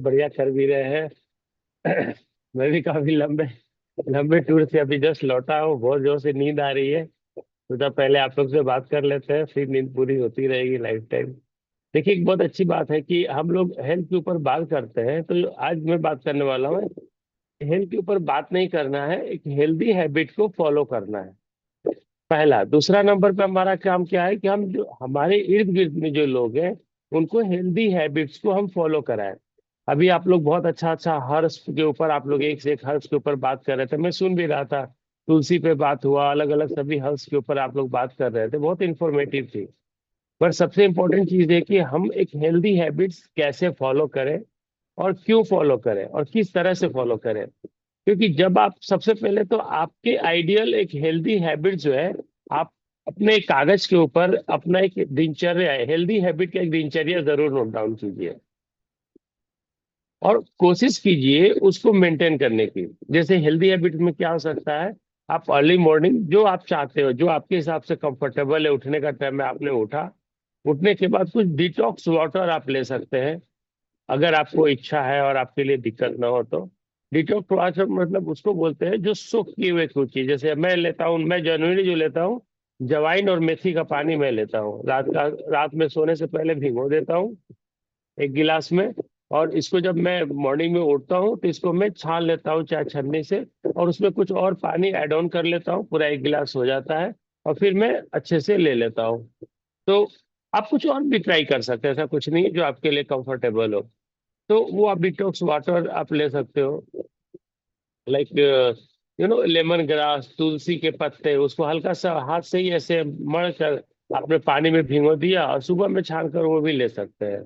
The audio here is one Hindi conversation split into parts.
बढ़िया कर भी रहे हैं। मैं भी काफी लंबे लंबे टूर से अभी जस्ट लौटा हूँ, बहुत जोर से नींद आ रही है। तो पहले आप लोग से बात कर लेते हैं, फिर नींद पूरी होती रहेगी लाइफ टाइम। देखिए, एक बहुत अच्छी बात है कि हम लोग हेल्थ के ऊपर बात करते हैं, तो आज मैं बात करने वाला हूँ। हेल्थ के ऊपर बात नहीं करना है, एक हेल्दी हैबिट को फॉलो करना है। पहला। दूसरा नंबर पे हमारा काम क्या है कि हम जो हमारे इर्द गिर्द में जो लोग हैं उनको हेल्दी हैबिट्स को हम फॉलो कराएं। अभी आप लोग बहुत अच्छा अच्छा हर्ब्स के ऊपर, आप लोग एक से एक हर्ब्स के ऊपर बात कर रहे थे, मैं सुन भी रहा था। तुलसी पे बात हुआ, अलग अलग सभी हर्ब्स के ऊपर आप लोग बात कर रहे थे, बहुत इंफॉर्मेटिव थी। पर सबसे इंपॉर्टेंट चीज है कि हम एक हेल्दी हैबिट्स कैसे फॉलो करें, और क्यों फॉलो करें, और किस तरह से फॉलो करें। क्योंकि जब आप सबसे पहले तो आपके आइडियल एक हेल्दी हैबिट जो है, आप अपने कागज के ऊपर अपना एक दिनचर्या, हेल्दी हैबिट का एक दिनचर्या जरूर नोट डाउन कीजिए। और कोशिश कीजिए उसको मेंटेन करने की। जैसे हेल्दी हैबिट में क्या हो सकता है, आप अर्ली मॉर्निंग जो आप चाहते हो, जो आपके हिसाब से कंफर्टेबल है, उठने का टाइम में आपने उठा, उठने के बाद कुछ डिटॉक्स वाटर आप ले सकते हैं, अगर आपको इच्छा है और आपके लिए दिक्कत ना हो तो। डिटॉक्स वाटर मतलब उसको बोलते हैं जो सोख किए हुए कुछ चीज, जैसे मैं लेता हूँ, मैं जनरली जो लेता हूँ, जवाइन और मेथी का पानी मैं लेता हूँ, रात में सोने से पहले भिगो देता हूँ एक गिलास में। और इसको जब मैं मॉर्निंग में उठता हूँ तो इसको मैं छान लेता हूँ चाहे छन्नी से, और उसमें कुछ और पानी ऐड ऑन कर लेता हूँ, पूरा एक गिलास हो जाता है। और फिर मैं अच्छे से ले लेता हूँ। तो आप कुछ और भी ट्राई कर सकते हैं, ऐसा कुछ नहीं है, जो आपके लिए कंफर्टेबल हो। तो वो आप डिटॉक्स वाटर आप ले सकते हो, लाइक लेमन ग्रास, तुलसी के पत्ते, उसको हल्का सा हाथ से ही ऐसे मड़ कर आपने पानी में भिगो दिया, और सुबह में छान कर वो भी ले सकते हैं।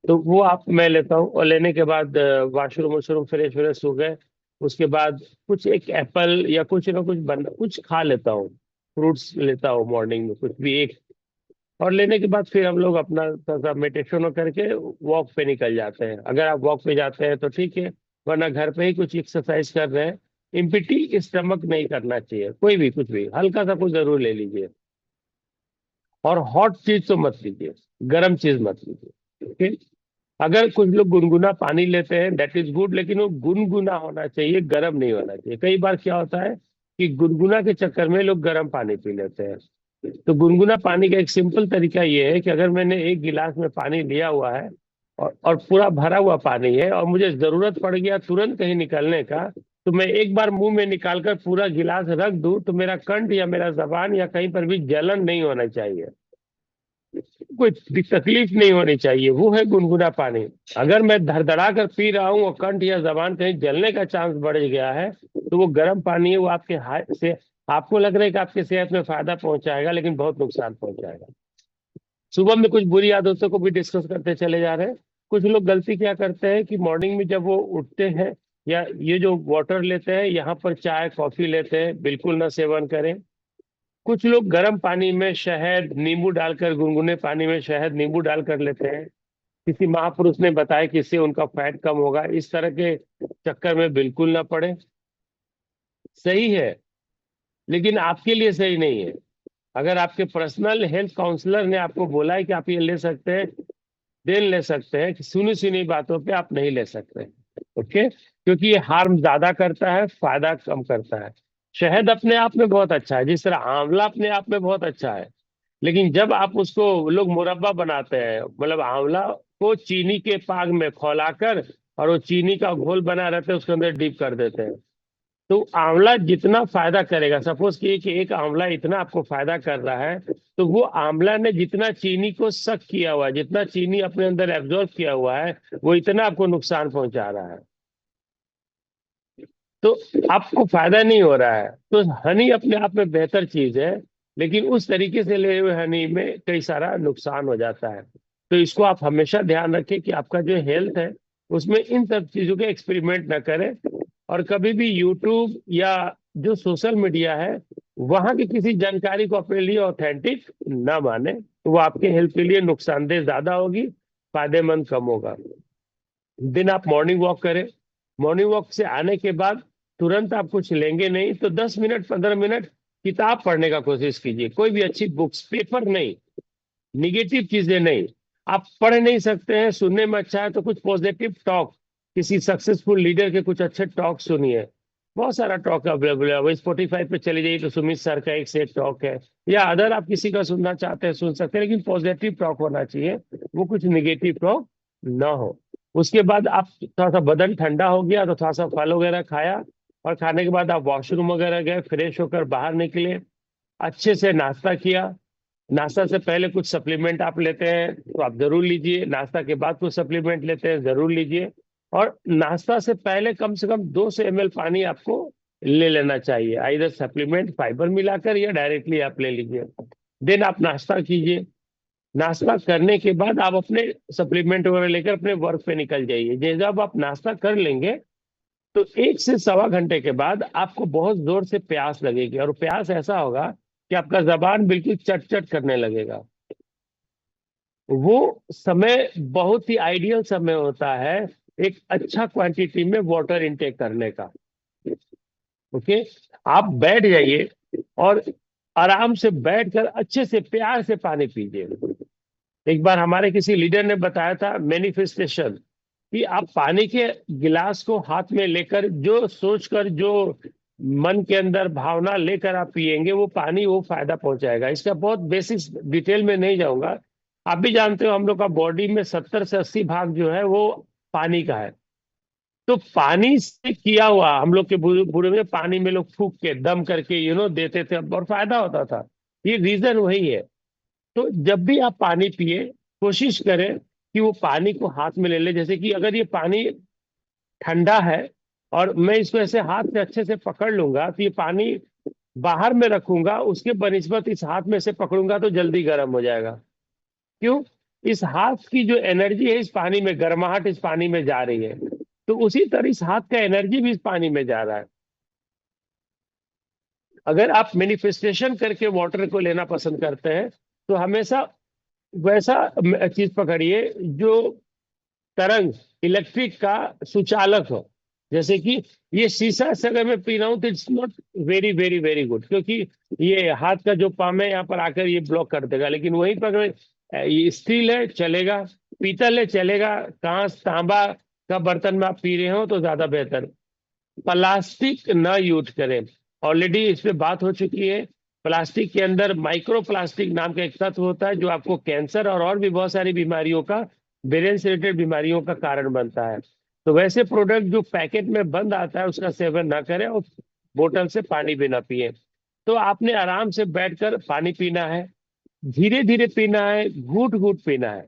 तो वो आप मैं लेता हूँ, और लेने के बाद वॉशरूम वॉशरूम फ्रेश व्रेश हो गए, उसके बाद कुछ एक एप्पल या कुछ ना कुछ कुछ खा लेता हूँ, फ्रूट्स लेता हूँ मॉर्निंग में कुछ भी एक। और लेने के बाद फिर हम लोग अपना थोड़ा मेडिटेशन करके वॉक पे निकल जाते हैं। अगर आप वॉक पे जाते हैं तो ठीक है, वरना घर पे ही कुछ एक्सरसाइज कर रहे हैं। इम्पिटी स्टमक नहीं करना चाहिए, कोई भी कुछ भी हल्का सा कुछ जरूर ले लीजिए। और हॉट चीज तो मत लीजिए, गर्म चीज मत लीजिए, ठीक। अगर कुछ लोग गुनगुना पानी लेते हैं दैट इज गुड, लेकिन वो गुनगुना होना चाहिए, गर्म नहीं होना चाहिए। कई बार क्या होता है कि गुनगुना के चक्कर में लोग गर्म पानी पी लेते हैं। तो गुनगुना पानी का एक सिंपल तरीका ये है कि अगर मैंने एक गिलास में पानी लिया हुआ है, और पूरा भरा हुआ पानी है, और मुझे जरूरत पड़ गया तुरंत कहीं निकलने का, तो मैं एक बार मुंह में निकालकर पूरा गिलास रख दूं, तो मेरा कंठ या मेरा जबान या कहीं पर भी जलन नहीं होना चाहिए, कोई तकलीफ नहीं होनी चाहिए। वो है गुनगुना पानी। अगर मैं धड़धड़ा कर पी रहा हूँ और कंठ या जबान कहीं जलने का चांस बढ़ गया है, तो वो गर्म पानी है, वो आपके हाथ से, आपको लग रहा है कि आपके सेहत में फायदा पहुंचाएगा, लेकिन बहुत नुकसान पहुंचाएगा। सुबह में कुछ बुरी आदतों को भी डिस्कस करते चले जा रहे हैं। कुछ लोग गलती क्या करते हैं कि मॉर्निंग में जब वो उठते हैं, या ये जो वाटर लेते हैं, यहाँ पर चाय कॉफी लेते हैं, बिल्कुल ना सेवन करें। कुछ लोग गर्म पानी में शहद नींबू डालकर, गुनगुने पानी में शहद नींबू डाल कर लेते हैं। किसी महापुरुष ने बताया कि इससे उनका फैट कम होगा, इस तरह के चक्कर में बिल्कुल ना पड़े। सही है, लेकिन आपके लिए सही नहीं है। अगर आपके पर्सनल हेल्थ काउंसलर ने आपको बोला है कि आप ये ले सकते हैं, देन ले सकते हैं, कि सुनी सुनी बातों पे आप नहीं ले सकते। ओके, क्योंकि ये हार्म ज्यादा करता है, फायदा कम करता है। शहद अपने आप में बहुत अच्छा है, जिस तरह आंवला अपने आप में बहुत अच्छा है। लेकिन जब आप उसको, लोग मुरब्बा बनाते हैं, मतलब आंवला को चीनी के पाग में खौलाकर, और वो चीनी का घोल बना रहता है, उसके अंदर डीप कर देते हैं। तो आंवला जितना फायदा करेगा, सपोज कि एक आंवला इतना आपको फायदा कर रहा है, तो वो आंवला ने जितना चीनी को सक किया हुआ है, जितना चीनी अपने अंदर एब्जॉर्ब किया हुआ है, वो इतना आपको नुकसान पहुंचा रहा है। तो आपको फायदा नहीं हो रहा है। तो हनी अपने आप में बेहतर चीज है, लेकिन उस तरीके से ले हुए हनी में कई सारा नुकसान हो जाता है। तो इसको आप हमेशा ध्यान रखें कि आपका जो हेल्थ है उसमें इन सब चीजों के एक्सपेरिमेंट ना करें। और कभी भी यूट्यूब या जो सोशल मीडिया है, वहां की किसी जानकारी को अपने लिए ऑथेंटिक ना माने, तो वो आपके हेल्थ के लिए नुकसानदेह ज्यादा होगी, फायदेमंद कम होगा। दिन आप मॉर्निंग वॉक करें, मॉर्निंग वॉक से आने के बाद तुरंत आप कुछ लेंगे नहीं, तो 10 मिनट 15 मिनट किताब पढ़ने का कोशिश कीजिए, कोई भी अच्छी बुक्स, पेपर नहीं, निगेटिव चीजें नहीं। आप पढ़ नहीं सकते हैं, सुनने में अच्छा है तो कुछ पॉजिटिव टॉक, किसी सक्सेसफुल लीडर के कुछ अच्छे टॉक सुनिए। बहुत सारा टॉक अवेलेबल है, वही स्पॉटिफाई पे चले जाइए तो सुमित सर का एक से एक टॉक है, या अदर आप किसी का सुनना चाहते हैं सुन सकते हैं, लेकिन पॉजिटिव टॉक होना चाहिए, वो कुछ निगेटिव टॉक ना हो। उसके बाद आप थोड़ा सा बदन ठंडा हो गया तो थोड़ा सा फल वगैरह खाया, और खाने के बाद आप वॉशरूम वगैरह गए, फ्रेश होकर बाहर निकले, अच्छे से नाश्ता किया। नाश्ता से पहले कुछ सप्लीमेंट आप लेते हैं तो आप जरूर लीजिए, नाश्ता के बाद कुछ सप्लीमेंट लेते हैं जरूर लीजिए, और नाश्ता से पहले कम से कम 200 ml पानी आपको ले लेना चाहिए, आइदर सप्लीमेंट फाइबर मिलाकर या डायरेक्टली आप ले लीजिए। देन आप नाश्ता कीजिए। नाश्ता करने के बाद आप अपने सप्लीमेंट वगैरह लेकर अपने वर्क पे निकल जाइए। जब आप नाश्ता कर लेंगे तो 1 से 1.25 घंटे के बाद आपको बहुत जोर से प्यास लगेगी, और प्यास ऐसा होगा कि आपका जबान बिल्कुल चट चट करने लगेगा। वो समय बहुत ही आइडियल समय होता है एक अच्छा क्वांटिटी में वाटर इनटेक करने का। ओके, आप बैठ जाइए और आराम से बैठकर अच्छे से प्यार से पानी पीजिए। एक बार हमारे किसी लीडर ने बताया था मैनिफेस्टेशन, कि आप पानी के गिलास को हाथ में लेकर जो सोचकर, जो मन के अंदर भावना लेकर आप पिएंगे, वो पानी वो फायदा पहुंचाएगा। इसका बहुत बेसिक डिटेल में नहीं जाऊंगा। आप भी जानते हो हम लोग का बॉडी में 70 से 80 भाग जो है वो पानी का है। तो पानी से किया हुआ, हम लोग के बूढ़े में पानी में लोग फूक के दम करके देते थे और फायदा होता था। ये रीजन वही है। तो जब भी आप पानी पिए, कोशिश करें कि वो पानी को हाथ में ले ले। जैसे कि अगर ये पानी ठंडा है और मैं इसको ऐसे हाथ से अच्छे से पकड़ लूंगा, तो ये पानी बाहर में रखूंगा, उसके बनिस्बत इस हाथ में से पकड़ूंगा तो जल्दी गर्म हो जाएगा। क्यों? इस हाथ की जो एनर्जी है इस पानी में, गर्माहट इस पानी में जा रही है, तो उसी तरह इस हाथ का एनर्जी भी इस पानी में जा रहा है। अगर आप मैनिफेस्टेशन करके वाटर को लेना पसंद करते हैं तो हमेशा वैसा चीज पकड़िए जो तरंग इलेक्ट्रिक का सुचालक हो। जैसे कि ये शीशा से अगर मैं पी रहा हूँ तो it's not very very very good, क्योंकि ये हाथ का जो पाम है यहाँ पर आकर ये ब्लॉक कर देगा। लेकिन वहीं पर अगर ये स्टील है चलेगा, पीतल है चलेगा, कांच तांबा का बर्तन में आप पी रहे हो तो ज्यादा बेहतर। प्लास्टिक ना यूज करें, ऑलरेडी इस पे बात हो चुकी है। प्लास्टिक के अंदर माइक्रो प्लास्टिक नाम का एक तत्व होता है जो आपको कैंसर और भी बहुत सारी बीमारियों का, ब्रेन से रिलेटेड बीमारियों का कारण बनता है। तो वैसे प्रोडक्ट जो पैकेट में बंद आता है उसका सेवन ना करें, और बोतल से पानी भी ना पिए। तो आपने आराम से बैठकर पानी पीना है, धीरे धीरे पीना है, घूट घूट पीना है,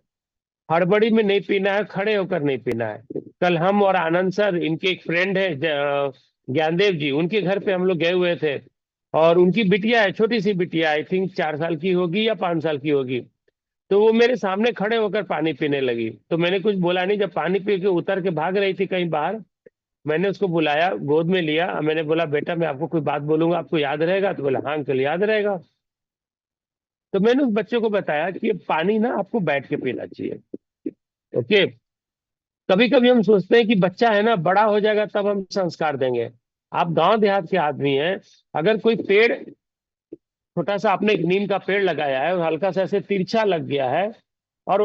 हड़बड़ी में नहीं पीना है, खड़े होकर नहीं पीना है। कल हम और आनंद सर, इनके एक फ्रेंड है ज्ञानदेव जी, उनके घर पे हम लोग गए हुए थे, और उनकी बिटिया है, छोटी सी बिटिया, आई थिंक 4 साल की होगी या 5 साल की होगी। तो वो मेरे सामने खड़े होकर पानी पीने लगी, तो मैंने कुछ बोला नहीं। जब पानी पी के उतर के भाग रही थी कहीं बाहर, मैंने उसको बुलाया, गोद में लिया, मैंने बोला बेटा मैं आपको कोई बात बोलूंगा, आपको याद रहेगा? तो बोला हाँ अंकल याद रहेगा। तो मैंने उस बच्चे को बताया कि ये पानी ना आपको बैठ के पीना चाहिए। ओके, कभी कभी हम सोचते हैं कि बच्चा है ना, बड़ा हो जाएगा तब हम संस्कार देंगे। आप गांव देहात के आदमी हैं, अगर कोई पेड़, छोटा सा आपने एक नीम का पेड़ लगाया है और हल्का सा ऐसे तिरछा लग गया है, और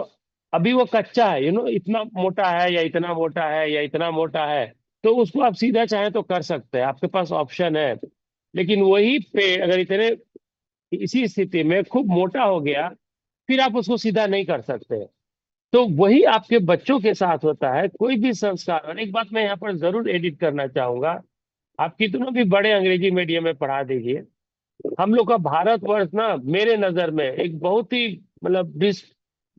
अभी वो कच्चा है, इतना मोटा है या इतना मोटा है या इतना मोटा है, तो उसको आप सीधा चाहें तो कर सकते हैं, आपके पास ऑप्शन है। लेकिन वही पेड़ अगर इतने, इसी स्थिति में खूब मोटा हो गया, फिर आप उसको सीधा नहीं कर सकते। तो वही आपके बच्चों के साथ होता है, कोई भी संस्कार। और एक बात मैं यहाँ पर जरूर एडिट करना चाहूंगा, आप कितनों भी बड़े अंग्रेजी मीडियम में पढ़ा दीजिए, हम लोग का भारतवर्ष ना मेरे नजर में एक बहुत ही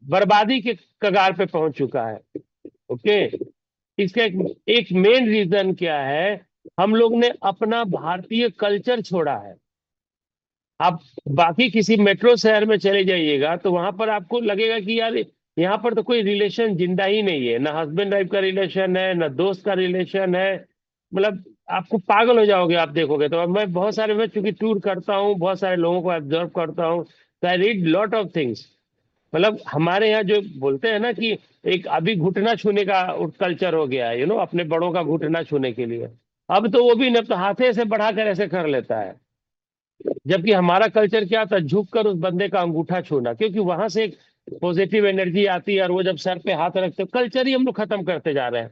बर्बादी के कगार पे पहुंच चुका है। ओके, इसका एक मेन रीजन क्या है? हम लोग ने अपना भारतीय कल्चर छोड़ा है। आप बाकी किसी मेट्रो शहर में चले जाइएगा तो वहां पर आपको लगेगा कि यार यहाँ पर तो कोई रिलेशन जिंदा ही नहीं है, ना हस्बैंड वाइफ का रिलेशन है, ना दोस्त का रिलेशन है। मतलब आपको पागल हो जाओगे आप देखोगे तो। मैं बहुत सारे, मैं चूंकि टूर करता हूँ, बहुत सारे लोगों को ऑब्जर्व करता हूँ, तो I read lot of things. मतलब हमारे यहाँ जो बोलते हैं ना कि एक अभी घुटना छूने का कल्चर हो गया है, अपने बड़ों का घुटना छूने के लिए। अब तो वो भी न तो हाथे से बढ़ाकर ऐसे कर लेता है, जबकि हमारा कल्चर क्या था? झुक कर उस बंदे का अंगूठा छूना, क्योंकि वहां से एक पॉजिटिव एनर्जी आती है, और वो जब सर पे हाथ रखते, कल्चर ही हम लोग खत्म करते जा रहे हैं।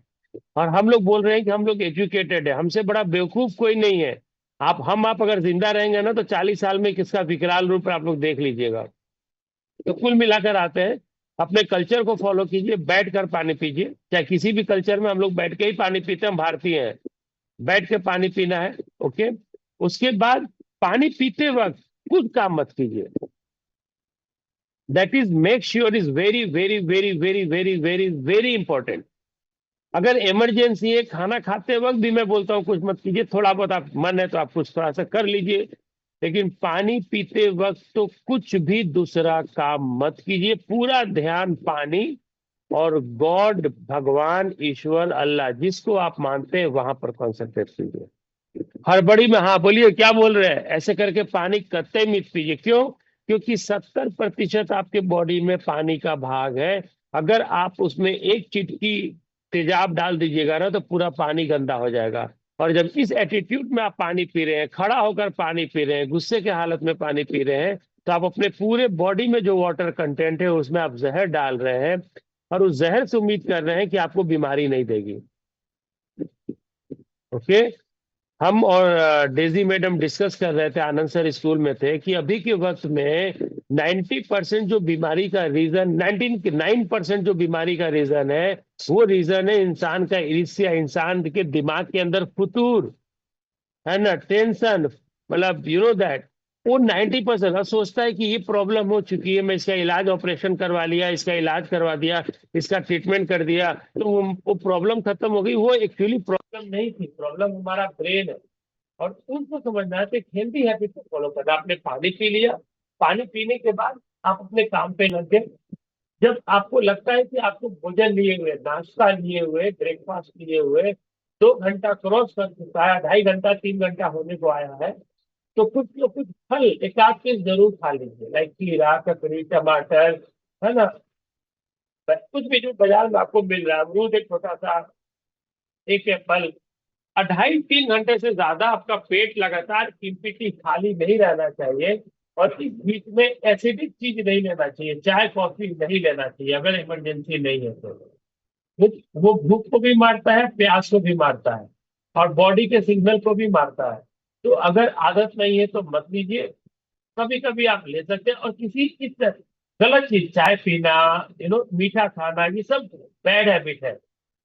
और हम लोग बोल रहे हैं कि हम लोग एजुकेटेड है, हमसे बड़ा बेवकूफ कोई नहीं है। आप अगर जिंदा रहेंगे ना तो 40 साल में किसका विकराल रूप है आप लोग देख लीजिएगा। तो कुल मिलाकर आते हैं, अपने कल्चर को फॉलो कीजिए, बैठ कर पानी पीजिए। चाहे किसी भी कल्चर में हम लोग बैठ के ही पानी पीते हैं, हम भारतीय हैं, बैठ के पानी पीना है। ओके। उसके बाद पानी पीते वक्त कुछ काम मत कीजिए। That is make sure is very very very very very very very important. अगर इमरजेंसी है, खाना खाते वक्त भी मैं बोलता हूँ कुछ मत कीजिए, थोड़ा बहुत आप मन है तो आप कुछ थोड़ा सा कर लीजिए, लेकिन पानी पीते वक्त तो कुछ भी दूसरा काम मत कीजिए। पूरा ध्यान पानी और गॉड, भगवान, ईश्वर, अल्लाह जिसको आप मानते हैं वहां पर कॉन्सेंट्रेट कीजिए। हड़बड़ी में, हाँ बोलिए क्या बोल रहे हैं, ऐसे करके पानी कतई मत पीजिए। क्यों? क्योंकि 70% आपके बॉडी में पानी का भाग है। अगर आप उसमें एक चुटकी तेजाब डाल दीजिएगा ना तो पूरा पानी गंदा हो जाएगा। और जब इस एटीट्यूड में आप पानी पी रहे हैं, खड़ा होकर पानी पी रहे हैं, गुस्से के हालत में पानी पी रहे हैं, तो आप अपने पूरे बॉडी में जो वाटर कंटेंट है उसमें आप जहर डाल रहे हैं। और उस जहर से उम्मीद कर रहे हैं कि आपको बीमारी नहीं देगी। ओके। हम और डेजी मैडम डिस्कस कर रहे थे, आनंद सर स्कूल में थे, कि अभी के वक्त में 90% जो बीमारी का रीजन, 99% जो बीमारी का रीजन है, वो रीजन है इंसान का ईर्ष्या, इंसान के दिमाग के अंदर फुतूर, है ना, टेंशन, मतलब यू नो दैट। वो 90% सोचता है कि ये प्रॉब्लम हो चुकी है, मैं इसका इलाज, ऑपरेशन करवा लिया, इसका इलाज करवा दिया, इसका ट्रीटमेंट कर दिया तो वो प्रॉब्लम खत्म हो गई। वो एक्चुअली प्रॉब्लम नहीं थी, प्रॉब्लम हमारा ब्रेन है। और उनको समझना है कि हेल्दी हैबिट को फॉलो करना। आपने पानी पी लिया, पानी पीने के बाद आप अपने काम पे लग गए। जब आपको लगता है कि आपको भोजन लिए हुए, नाश्ता लिए हुए, ब्रेकफास्ट लिए हुए 2 घंटा क्रॉस कर चुका है, 2.5 घंटा 3 घंटा होने को आया है, तो कुछ न कुछ फल एक आध पीस जरूर खा लीजिए, लाइक खीरा, ककड़ी, टमाटर, है ना। कुछ भी जो बाजार में आपको मिल रहा है, अमरूद एक छोटा सा, एक एप्पल। 2.5 3 घंटे से ज्यादा आपका पेट लगातार एम्प्टी, खाली नहीं रहना चाहिए। और इस बीच में एसिडिक चीज नहीं लेना चाहिए, चाय कॉफी नहीं लेना चाहिए अगर इमरजेंसी नहीं है तो। वो भूख को भी मारता है, प्यास को भी मारता है, और बॉडी के सिग्नल को भी मारता है। तो अगर आदत नहीं है तो मत लीजिए। कभी कभी आप ले सकते हैं। और किसी इस गलत चीज, चाय पीना, मीठा खाना, ये सब बैड हैबिट है।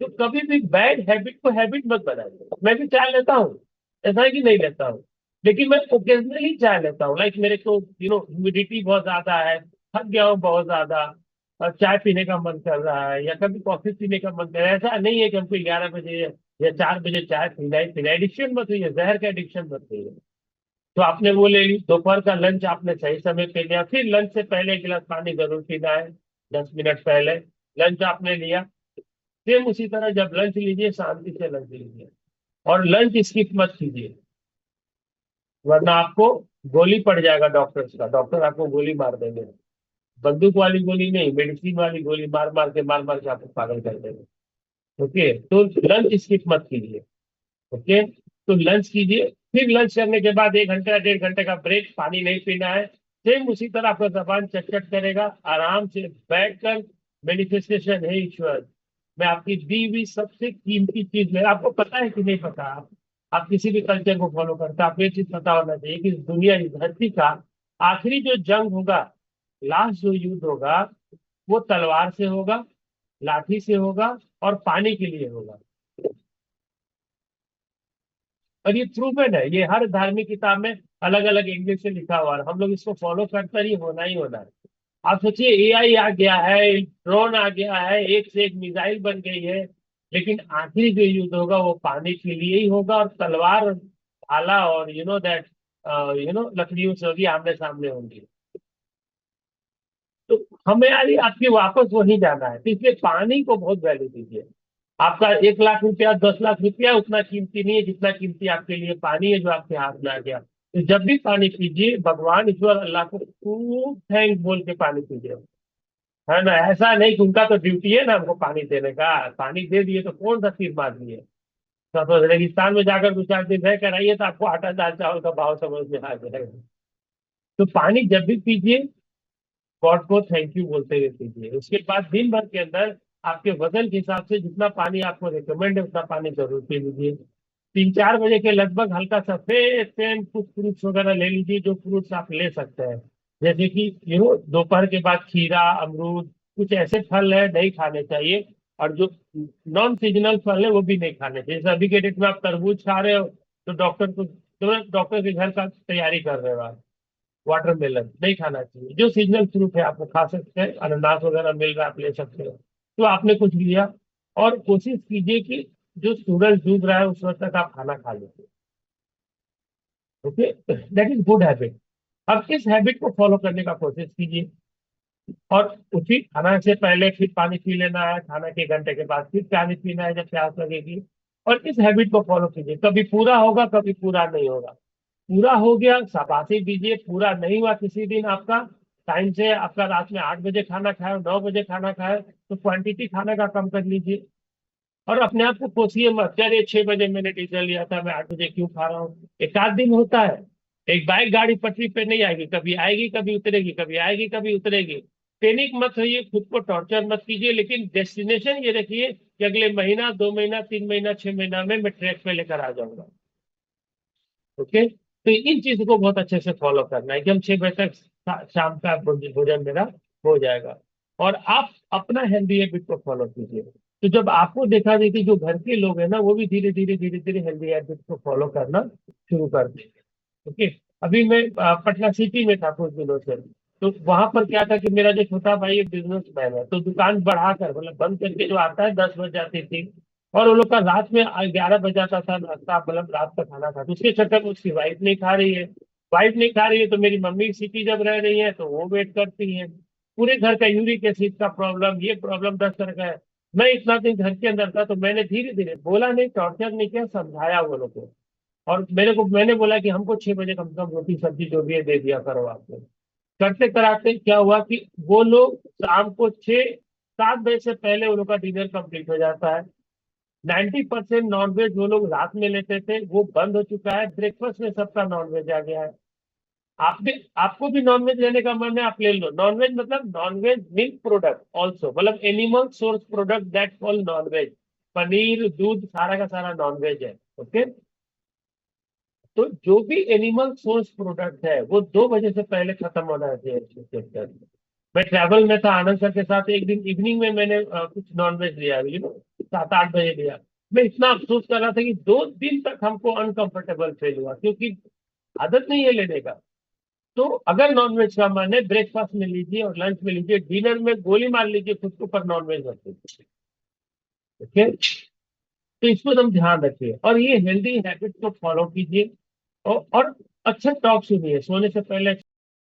तो कभी भी बैड हैबिट को हैबिट मत बनाइए। मैं भी चाय लेता हूँ, ऐसा है कि नहीं लेता हूँ, लेकिन मैं ओकेजनली चाय लेता हूँ। लाइक मेरे को ह्यूमिडिटी बहुत ज्यादा है, थक गया हूँ बहुत ज्यादा, और चाय पीने का मन कर रहा है, या कभी कॉफी पीने का मन कर रहा है। ऐसा नहीं है कि हमको 11 बजे या 4 बजे चाय पीना ही पीना। एडिक्शन मत हुई है, जहर का एडिक्शन मत हुई है। तो आपने वो ले ली, दोपहर का लंच आपने सही समय पे लिया, फिर लंच से पहले 1 गिलास पानी जरूर पीना है, 10 मिनट पहले। लंच आपने लिया, सेम उसी तरह जब लंच लीजिए शांति से लंच लीजिए, और लंच स्किप मत कीजिए, वरना आपको गोली पड़ जाएगा डॉक्टर्स का, डॉक्टर आपको गोली मार देंगे। बंदूक वाली गोली नहीं, मेडिसिन वाली गोली मार मार के आपको पागल कर देंगे। ओके, तो लंच स्किप मत कीजिए। ओके, तो लंच कीजिए, फिर लंच करने के बाद 1 घंटा 1.5 घंटे का ब्रेक, पानी नहीं पीना है। सेम उसी तरह आपका जबान चटचट करेगा, आराम से बैठकर मैनिफेस्टेशन है ईश्वर, मैं आपकी दी हुई सबसे कीमती चीज में, आपको पता है कि नहीं पता, आप किसी भी कल्चर को फॉलो करते हैं, आपको ये चीज पता होना चाहिए कि इस दुनिया, इस धरती का आखिरी जो जंग होगा, लास्ट जो युद्ध होगा, वो तलवार से होगा, लाठी से होगा, और पानी के लिए होगा। और ये प्रूवन है, ये हर धार्मिक किताब में अलग अलग इंग्लिश से लिखा हुआ है, हम लोग इसको फॉलो करते ही ही होना है। आप सोचिए, एआई आ गया है, ड्रोन आ गया है, एक से एक मिसाइल बन गई है, लेकिन आखिरी जो युद्ध होगा वो पानी के लिए ही होगा, और तलवार, भाला, और दैट लकड़ियों से होगी, आमने सामने होंगी। तो हमें यार आपके वापस वही जाना है, तो इसलिए पानी को बहुत वैल्यू दीजिए। आपका 1 लाख रुपया, 10 लाख रुपया उतना कीमती नहीं है जितना कीमती आपके लिए पानी है जो आपके हाथ में आ गया। तो जब भी पानी पीजिए, भगवान, ईश्वर, अल्लाह को खूब थैंक बोल के पानी पीजिए, है ना। ऐसा नहीं कि उनका तो ड्यूटी है ना हमको पानी देने का, पानी दे दिए तो कौन सा तीर मार दिए। तो रेगिस्तान में जाकर 2 4 दिन रह कर आइए तो आपको आटा दाल चावल का भाव समझ में आ जाएगा। तो पानी जब भी पीजिए, गॉड को थैंक यू बोलते हुए पीजिए। उसके बाद दिन भर के अंदर आपके वजन के हिसाब से जितना पानी आपको रिकमेंड है उतना पानी जरूर पी लीजिए। 3-4 बजे के लगभग हल्का सा फेन कुछ फ्रूट्स वगैरह ले लीजिए, जो फ्रूट्स आप ले सकते हैं। जैसे कि दोपहर के बाद खीरा, अमरूद, कुछ ऐसे फल है नहीं खाने चाहिए। और जो नॉन सीजनल फल है वो भी नहीं खाने चाहिए। जैसे अभी के डेट में आप तरबूज खा रहे हो तो डॉक्टर के घर का तैयारी कर रहे हो आप। वाटरमेलन नहीं खाना चाहिए। जो सीजनल फ्रूट है आप वो खा सकते हैं, अनानास वगैरह मिल रहा है आप ले सकते हो। तो आपने कुछ लिया, और कोशिश कीजिए कि जो सूरज डूब रहा है उस वक्त तक आप खाना खा लीजिए। Okay, that is good habit. अब इस हैबिट को फॉलो करने का कोशिश कीजिए। और उसी खाना से पहले फिर पानी पी लेना है, खाना के घंटे के बाद फिर पानी पीना है जब प्यास लगेगी। और इस हैबिट को फॉलो कीजिए। कभी पूरा होगा, कभी पूरा नहीं होगा। पूरा हो गया शाबाशी दीजिए, पूरा नहीं हुआ किसी दिन आपका टाइम से, आपका रात में 8 बजे खाना खाए, 9 बजे खाना खाए, तो क्वांटिटी खाने का कम कर लीजिए। और अपने आप को कोसिए मत, यार ये 6 बजे मैंने डिसीजन लिया था, मैं 8 बजे क्यों खा रहा हूँ। एक आध दिन होता है। एक बाइक गाड़ी पटरी पे नहीं आएगी, कभी आएगी कभी उतरेगी, कभी आएगी कभी उतरेगी। पैनिक मत होइए, खुद को टॉर्चर मत कीजिए, लेकिन डेस्टिनेशन ये रखिए कि अगले महीना, 2 महीना, 3 महीना, 6 महीना में मैं ट्रैक पे लेकर आ जाऊंगा। ओके, तो इन चीजों को बहुत अच्छे से फॉलो करना है कि हम 6 बजे तक शाम का भोजन मेरा हो जाएगा। और आप अपना हेल्दी हैबिट को फॉलो कीजिए। तो जब आपको देखा देखी जो घर के लोग हैं ना, वो भी धीरे धीरे हेल्दी हैबिट को फॉलो करना शुरू कर देंगे। ओके। अभी मैं पटना सिटी में था कुछ दिनों से। तो वहां पर क्या था कि मेरा जो छोटा भाई एक बिजनेसमैन है, तो दुकान बढ़ाकर मतलब बंद करके जो आता है 10 बज जाती थी। और वो लोग का रात में 11 बज जाता था नाश्ता, मतलब रात का खाना था। तो उसके चक्कर में उसकी वाइफ नहीं खा रही है। वाइफ नहीं खा रही है तो मेरी मम्मी सिटी जब रह रही है तो वो वेट करती है। पूरे घर का यूरिक एसिड का प्रॉब्लम, ये प्रॉब्लम 10 तरह का है। मैं इतना दिन घर के अंदर था तो मैंने धीरे धीरे बोला नहीं, टॉर्चर नहीं किया, समझाया वो लोग को। और मैंने बोला कि हमको 6 बजे कम से कम रोटी सब्जी जो भी है दे दिया करो आपको। करते कराते क्या हुआ कि वो लोग शाम को 6-7 बजे से पहले उन लोग का डिनर कंप्लीट हो जाता है। 90% नॉनवेज वो लोग रात में लेते थे, वो बंद हो चुका है। ब्रेकफास्ट में सबका नॉनवेज आ गया है। आप भी, आपको भी नॉनवेज लेने का मन है आप ले लो। नॉनवेज मतलब नॉनवेज मिल्क प्रोडक्ट ऑल्सो, मतलब animal source product that call non veg. Paneer, दूध, सारा का सारा नॉनवेज है। ओके। तो जो भी एनिमल सोर्स प्रोडक्ट है वो 2 बजे से पहले खत्म होना चाहिए इस सेक्टर में। मैं ट्रैवल में था आनंद सर के साथ, एक दिन इवनिंग में मैंने कुछ नॉनवेज लिया, 7-8 बजे लिया। मैं इतना अफसोस कर रहा था कि 2 दिन तक हमको अनकंफर्टेबल फील हुआ, क्योंकि आदत नहीं है लेने का। तो अगर नॉनवेज का मन है, ब्रेकफास्ट में लीजिए और लंच में लीजिए, डिनर में गोली मार लीजिए खुद को, पर नॉनवेज मत लीजिए। ओके। तो इसको एकदम ध्यान रखिए और ये हेल्दी हैबिट को फॉलो कीजिए। और अच्छा टॉक सुनिए सोने से पहले।